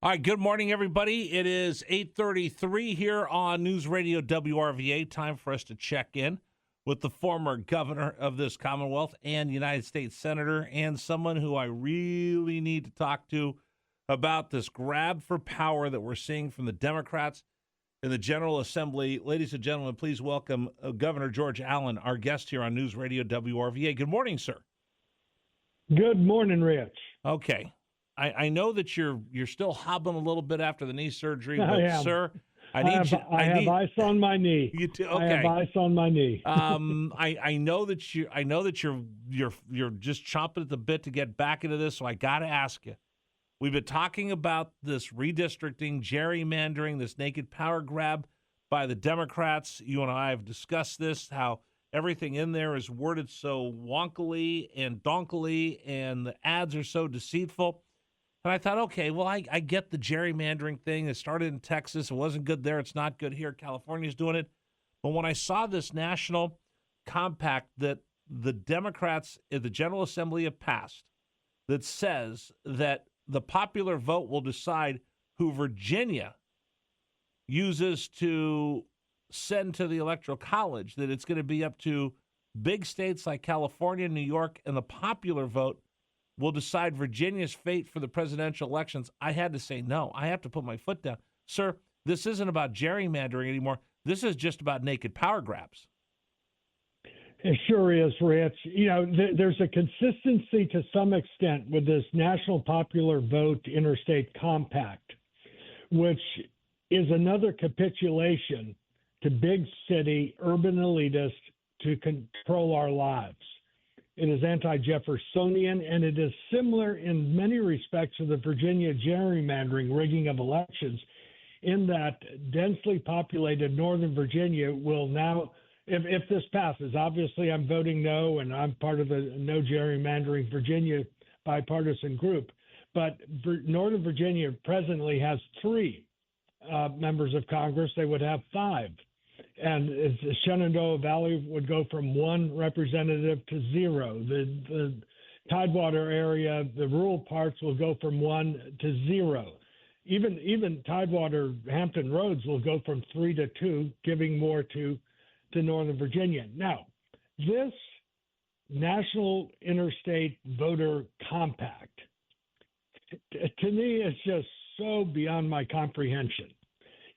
All right, good morning, everybody. It is 8:33 here on News Radio WRVA. Time for us to check in with the former governor of this Commonwealth and United States Senator, and someone who I really need to talk to about this grab for power that we're seeing from the Democrats in the General Assembly. Ladies and gentlemen, please welcome Governor George Allen, our guest here on News Radio WRVA. Good morning, sir. Good morning, Rich. Okay. I know that you're still hobbling a little bit after the knee surgery, but sir, I have ice on my knee. You do? Okay. I have ice on my knee. I know that you're just chomping at the bit to get back into this, so I got to ask you. We've been talking about this redistricting, gerrymandering, this naked power grab by the Democrats. You and I have discussed this, how everything in there is worded so wonkily and donkily, and the ads are so deceitful. And I thought, okay, well, I get the gerrymandering thing. It started in Texas. It wasn't good there. It's not good here. California's doing it. But when I saw this national compact that the Democrats in the General Assembly have passed that says that the popular vote will decide who Virginia uses to send to the Electoral College, that it's going to be up to big states like California, New York, and the popular vote will decide Virginia's fate for the presidential elections, I had to say no. I have to put my foot down. Sir, this isn't about gerrymandering anymore. This is just about naked power grabs. It sure is, Rich. You know, there's a consistency to some extent with this national popular vote interstate compact, which is another capitulation to big city urban elitists to control our lives. It is anti-Jeffersonian, and it is similar in many respects to the Virginia gerrymandering rigging of elections, in that densely populated Northern Virginia will now, if this passes, obviously I'm voting no, and I'm part of the No Gerrymandering Virginia bipartisan group, but Northern Virginia presently has 3 members of Congress. They would have 5. And the Shenandoah Valley would go from 1 representative to 0. The Tidewater area, the rural parts will go from 1 to 0. Even Tidewater Hampton Roads will go from 3 to 2, giving more to Northern Virginia. Now, this national interstate voter compact, to me, is just so beyond my comprehension.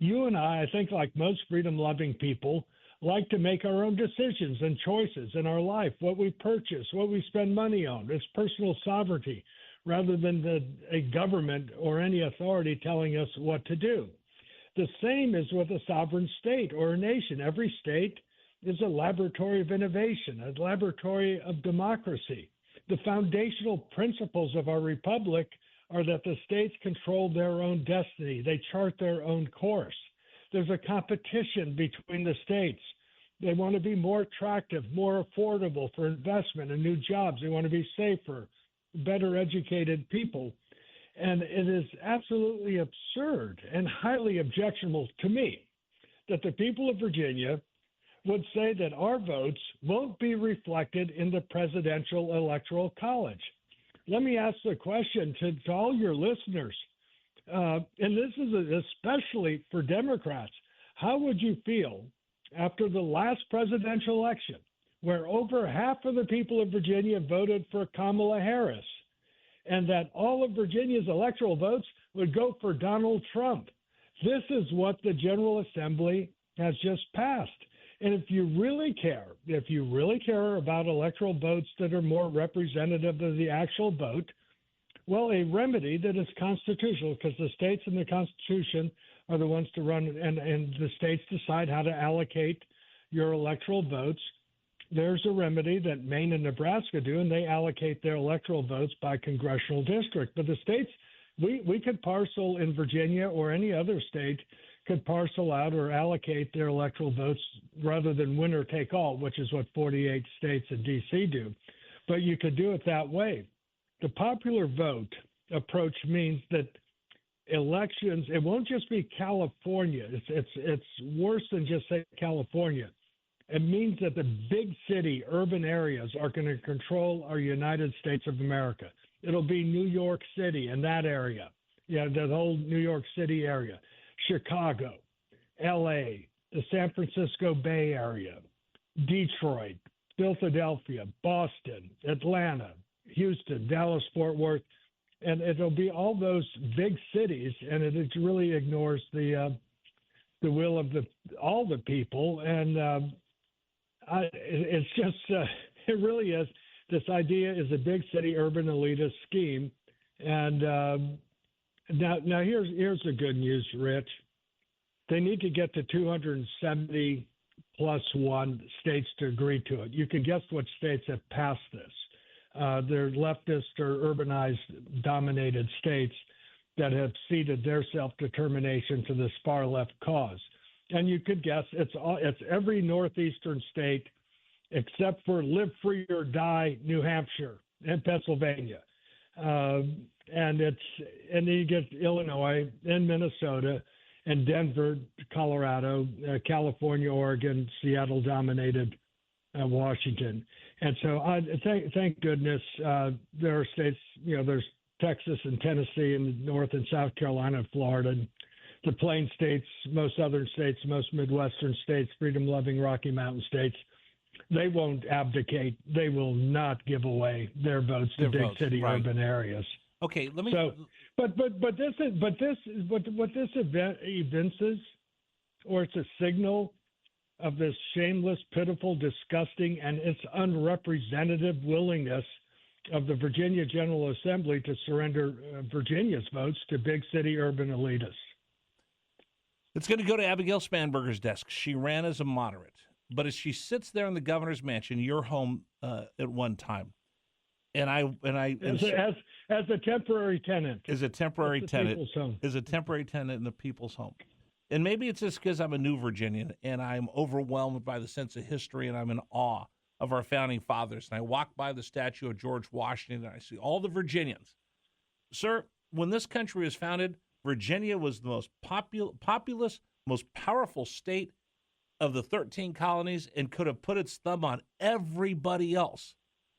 You and I think like most freedom-loving people, like to make our own decisions and choices in our life, what we purchase, what we spend money on. It's personal sovereignty rather than a government or any authority telling us what to do. The same is with a sovereign state or a nation. Every state is a laboratory of innovation, a laboratory of democracy. The foundational principles of our republic are that the states control their own destiny. They chart their own course. There's a competition between the states. They want to be more attractive, more affordable for investment and new jobs. They want to be safer, better educated people. And it is absolutely absurd and highly objectionable to me that the people of Virginia would say that our votes won't be reflected in the presidential electoral college. Let me ask the question to all your listeners, and this is especially for Democrats. How would you feel after the last presidential election, where over half of the people of Virginia voted for Kamala Harris, and that all of Virginia's electoral votes would go for Donald Trump? This is what the General Assembly has just passed. And if you really care about electoral votes that are more representative of the actual vote, well, a remedy that is constitutional, because the states and the Constitution are the ones to run, and the states decide how to allocate your electoral votes. There's a remedy that Maine and Nebraska do, and they allocate their electoral votes by congressional district. But the states, we could parcel in Virginia or any other state could parcel out or allocate their electoral votes rather than winner take all, which is what 48 states and D.C. do. But you could do it that way. The popular vote approach means that elections, it won't just be California. It's worse than just say California. It means that the big city, urban areas are going to control our United States of America. It'll be New York City and that area. the whole New York City area, Chicago, L.A., the San Francisco Bay Area, Detroit, Philadelphia, Boston, Atlanta, Houston, Dallas, Fort Worth, and it'll be all those big cities, and it really ignores the will of all the people, and it's just it really is. This idea is a big city urban elitist scheme, and now here's the good news, Rich. They need to get to 270 plus one states to agree to it. You can guess what states have passed this. They're leftist or urbanized dominated states that have ceded their self-determination to this far left cause. And you could guess it's every northeastern state except for live free or die New Hampshire and Pennsylvania. And then you get Illinois and Minnesota and Denver, Colorado, California, Oregon, Seattle dominated Washington. And so thank goodness there are states, there's Texas and Tennessee and North and South Carolina and Florida, and the Plain states, most southern states, most Midwestern states, freedom-loving Rocky Mountain states. They won't abdicate. They will not give away their votes to big city urban areas. Okay, let me. So, but what this event evinces, or it's a signal of this shameless, pitiful, disgusting, and its unrepresentative willingness of the Virginia General Assembly to surrender Virginia's votes to big city urban elitists. It's going to go to Abigail Spanberger's desk. She ran as a moderate, but as she sits there in the governor's mansion, your home at one time, as a temporary tenant, is a temporary tenant in the people's home. And maybe it's just because I'm a new Virginian and I'm overwhelmed by the sense of history and I'm in awe of our founding fathers. And I walk by the statue of George Washington and I see all the Virginians. Sir, when this country was founded, Virginia was the most populous, most powerful state of the 13 colonies and could have put its thumb on everybody else.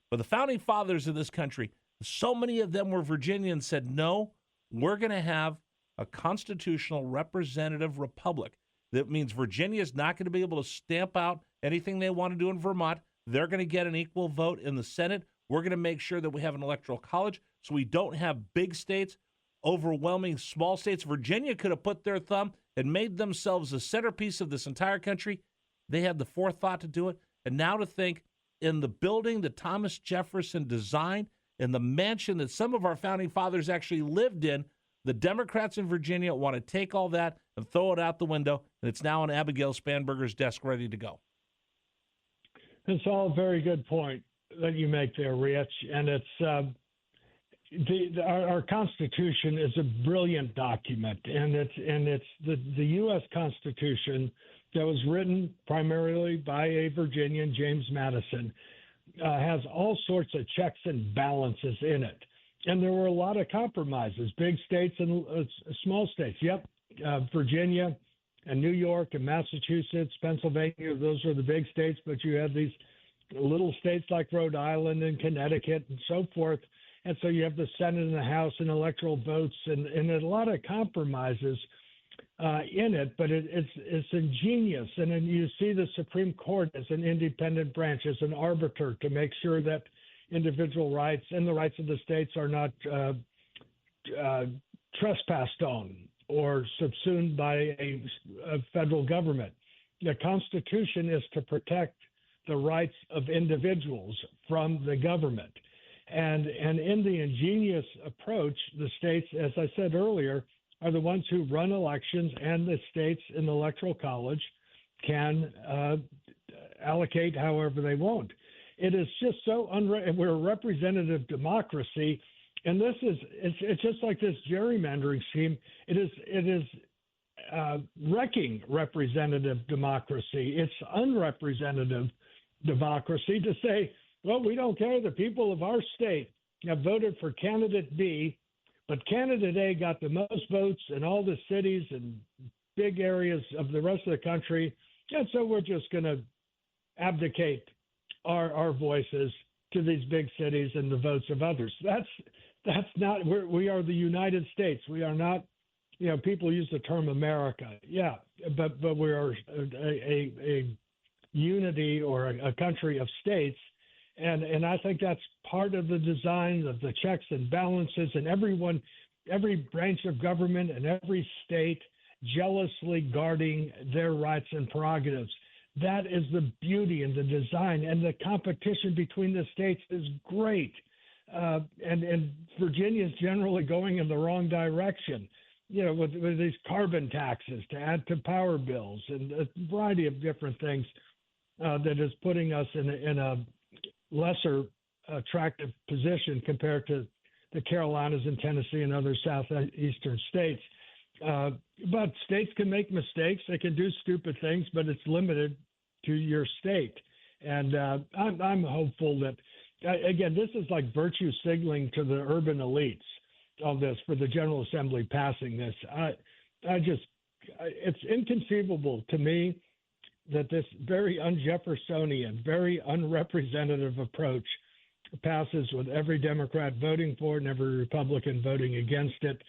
But the founding fathers of this country, so many of them were Virginians, said, no, we're going to have a constitutional representative republic. That means Virginia is not going to be able to stamp out anything they want to do in Vermont. They're going to get an equal vote in the Senate. We're going to make sure that we have an electoral college so we don't have big states overwhelming small states. Virginia could have put their thumb and made themselves the centerpiece of this entire country. They had the forethought to do it. And now to think in the building that Thomas Jefferson designed, in the mansion that some of our founding fathers actually lived in, the Democrats in Virginia want to take all that and throw it out the window, and it's now on Abigail Spanberger's desk ready to go. It's all a very good point that you make there, Rich, and it's our Constitution is a brilliant document, and it's the U.S. Constitution that was written primarily by a Virginian, James Madison, has all sorts of checks and balances in it. And there were a lot of compromises, big states and small states. Yep, Virginia and New York and Massachusetts, Pennsylvania, those are the big states, but you have these little states like Rhode Island and Connecticut and so forth. And so you have the Senate and the House and electoral votes and a lot of compromises in it, but it's ingenious. And then you see the Supreme Court as an independent branch, as an arbiter to make sure that individual rights and the rights of the states are not trespassed on or subsumed by a federal government. The Constitution is to protect the rights of individuals from the government. And in the ingenious approach, the states, as I said earlier, are the ones who run elections, and the states in the Electoral College can allocate however they want. It is just so we're a representative democracy, and it's just like this gerrymandering scheme. It is wrecking representative democracy. It's unrepresentative democracy to say, well, we don't care. The people of our state have voted for candidate B, but candidate A got the most votes in all the cities and big areas of the rest of the country, and so we're just going to abdicate our voices to these big cities and the votes of others. That's not. We are the United States. We are not. People use the term America. Yeah, but we are a unity or a country of states, and I think that's part of the design of the checks and balances, and every branch of government and every state jealously guarding their rights and prerogatives. That is the beauty and the design, and the competition between the states is great. And Virginia is generally going in the wrong direction, with these carbon taxes to add to power bills and a variety of different things that is putting us in a lesser attractive position compared to the Carolinas and Tennessee and other southeastern states. But states can make mistakes. They can do stupid things, but it's limited to your state. And I'm hopeful that, again, this is like virtue signaling to the urban elites of this for the General Assembly passing this. It's inconceivable to me that this very un-Jeffersonian, very unrepresentative approach passes with every Democrat voting for it and every Republican voting against it.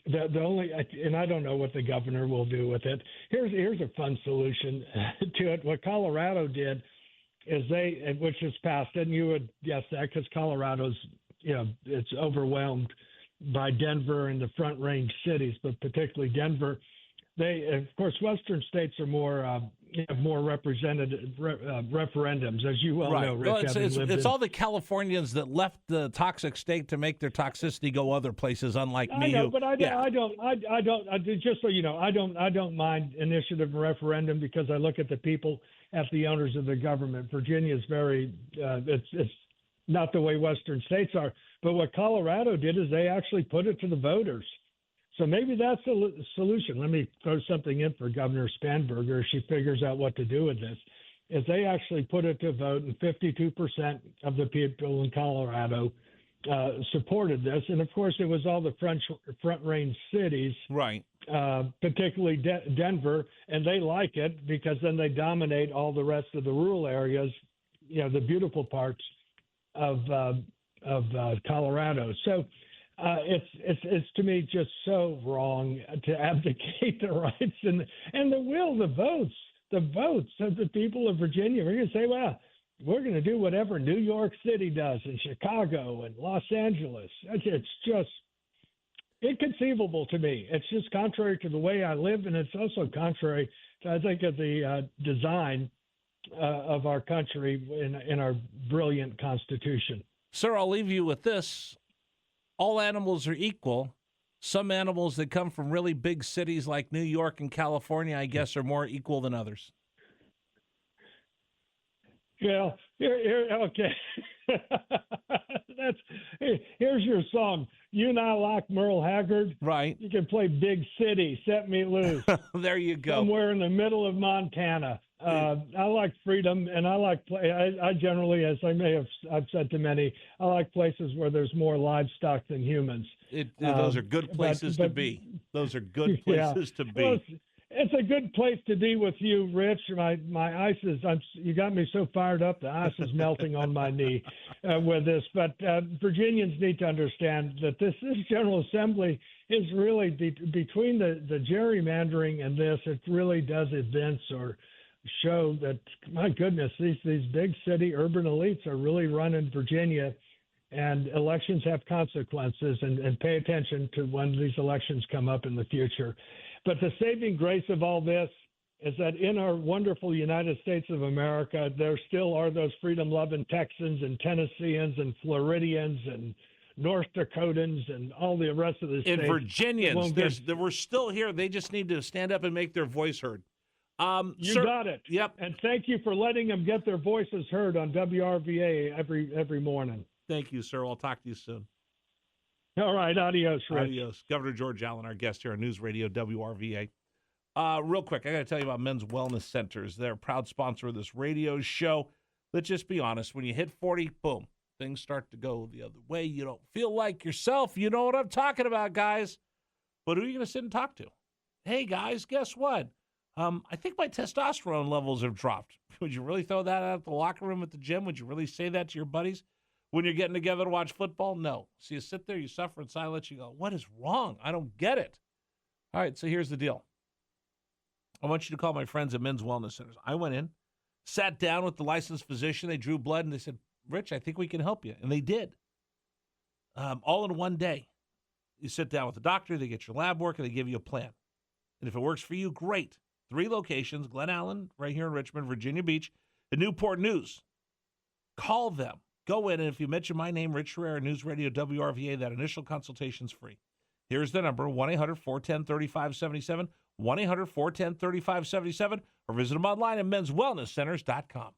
The only, and I don't know what the governor will do with it. Here's a fun solution to it. What Colorado did is which is passed, and you would guess that because Colorado's, it's overwhelmed by Denver and the Front Range cities, but particularly Denver. Of course, Western states are more representative referendums, as you well know, Rich. It's all the Californians that left the toxic state to make their toxicity go other places, unlike me. I know, but I don't. Just so you know, I don't mind initiative and referendum because I look at the people, at the owners of the government. Virginia is very. It's not the way Western states are. But what Colorado did is they actually put it to the voters. So maybe that's a solution. Let me throw something in for Governor Spanberger if she figures out what to do with this. Is they actually put it to vote, and 52% of the people in Colorado supported this. And, of course, it was all the front range cities, right? Particularly Denver, and they like it because then they dominate all the rest of the rural areas, the beautiful parts of Colorado. So it's to me just so wrong to abdicate the rights and the votes of the people of Virginia. We're going to say, well, we're going to do whatever New York City does and Chicago and Los Angeles. It's just inconceivable to me. It's just contrary to the way I live, and it's also contrary to, I think, of the design of our country in our brilliant Constitution. Sir, I'll leave you with this. All animals are equal. Some animals that come from really big cities like New York and California, I guess, are more equal than others. Yeah, okay. Here's your song. You and I like Merle Haggard. Right. You can play Big City, Set Me Loose. There you go. Somewhere in the middle of Montana. I like freedom, and I like I generally, as I've said to many, I like places where there's more livestock than humans. Those are good places to be. Those are good places to be. Well, it's a good place to be with you, Rich. My ice is. You got me so fired up. The ice is melting on my knee with this. But Virginians need to understand that this General Assembly is really between the gerrymandering and this. It really does evince or show that, my goodness, these big city urban elites are really running Virginia, and elections have consequences, and pay attention to when these elections come up in the future. But the saving grace of all this is that in our wonderful United States of America, there still are those freedom-loving Texans and Tennesseans and Floridians and North Dakotans and all the rest of the states. And Virginians, we're still here. They just need to stand up and make their voice heard. You got it. Yep. And thank you for letting them get their voices heard on WRVA every morning. Thank you, sir. I'll talk to you soon. All right. Adios, Rich. Adios. Governor George Allen, our guest here on News Radio WRVA. Real quick, I got to tell you about Men's Wellness Centers. They're a proud sponsor of this radio show. Let's just be honest. When you hit 40, boom, things start to go the other way. You don't feel like yourself. You know what I'm talking about, guys. But who are you going to sit and talk to? Hey, guys, guess what? I think my testosterone levels have dropped. Would you really throw that out at the locker room at the gym? Would you really say that to your buddies when you're getting together to watch football? No. So you sit there, you suffer in silence, you go, what is wrong? I don't get it. All right, so here's the deal. I want you to call my friends at Men's Wellness Centers. I went in, sat down with the licensed physician. They drew blood, and they said, Rich, I think we can help you. And they did. All in one day. You sit down with the doctor, they get your lab work, and they give you a plan. And if it works for you, great. 3 locations, Glen Allen, right here in Richmond, Virginia Beach, and Newport News. Call them. Go in, and if you mention my name, Rich Herrera, NewsRadio WRVA, that initial consultation's free. Here's the number, 1-800-410-3577, 1-800-410-3577, or visit them online at menswellnesscenters.com.